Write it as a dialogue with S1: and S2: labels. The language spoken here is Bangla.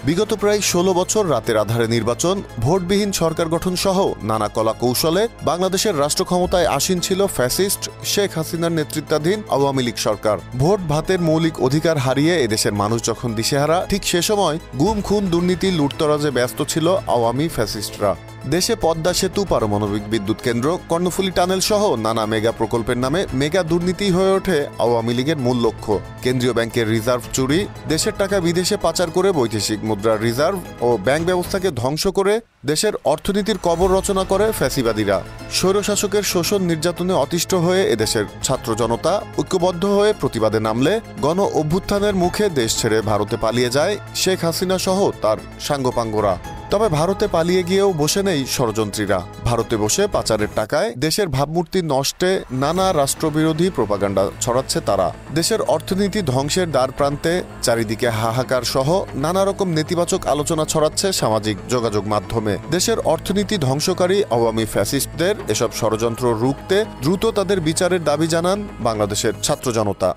S1: বিগত প্রায় ১৬ বছর রাতের আধারে নির্বাচন, ভোটবিহীন সরকার গঠন সহ নানা কলা কৌশলে বাংলাদেশের রাষ্ট্র ক্ষমতায় আসীন ছিল ফ্যাসিস্ট শেখ হাসিনার নেতৃত্বাধীন আওয়ামী লীগ সরকার। ভোট ভাতের মৌলিক অধিকার হারিয়ে এদেশের মানুষ যখন দিশেহারা, ঠিক সে সময় গুম খুন দুর্নীতি লুটতরাজে ব্যস্ত ছিল আওয়ামী ফ্যাসিস্টরা। দেশে পদ্মা সেতু, পারমাণবিক বিদ্যুৎ কেন্দ্র, কর্ণফুলী টানেল সহ নানা মেগা প্রকল্পের নামে মেগা দুর্নীতি হয়ে ওঠে আওয়ামী লীগের মূল লক্ষ্য। কেন্দ্রীয় ব্যাংকের রিজার্ভ চুরি, দেশের টাকা বিদেশে পাচার করে বৈদেশিক মুদ্রার রিজার্ভ ও ব্যাংক ব্যবস্থাকে ধ্বংস করে দেশের অর্থনীতির কবর রচনা করে ফ্যাসিবাদীরা। স্বৈরশাসকের শোষণ নির্যাতনে অতিষ্ঠ হয়ে এদেশের ছাত্র জনতা ঐক্যবদ্ধ হয়ে প্রতিবাদে নামলে গণ অভ্যুত্থানের মুখে দেশ ছেড়ে ভারতে পালিয়ে যায় শেখ হাসিনা সহ তার সাঙ্গপাঙ্গরা। তবে ভারতে পালিয়ে গিয়েও বসে নেই ষড়যন্ত্রীরা। ভারতে বসে পাচারের টাকায় দেশের ভাবমূর্তি নষ্টে নানা রাষ্ট্রবিরোধী প্রোপাগান্ডা ছড়াচ্ছে তারা। দেশের অর্থনীতি ধ্বংসের দ্বার প্রান্তে চারিদিকে হাহাকার সহ নানা রকম নেতিবাচক আলোচনা ছড়াচ্ছে সামাজিক যোগাযোগ মাধ্যমে। দেশের অর্থনীতি ধ্বংসকারী আওয়ামী ফ্যাসিস্টদের এসব ষড়যন্ত্র রুখতে দ্রুত তাদের বিচারের দাবি জানান বাংলাদেশের ছাত্র জনতা।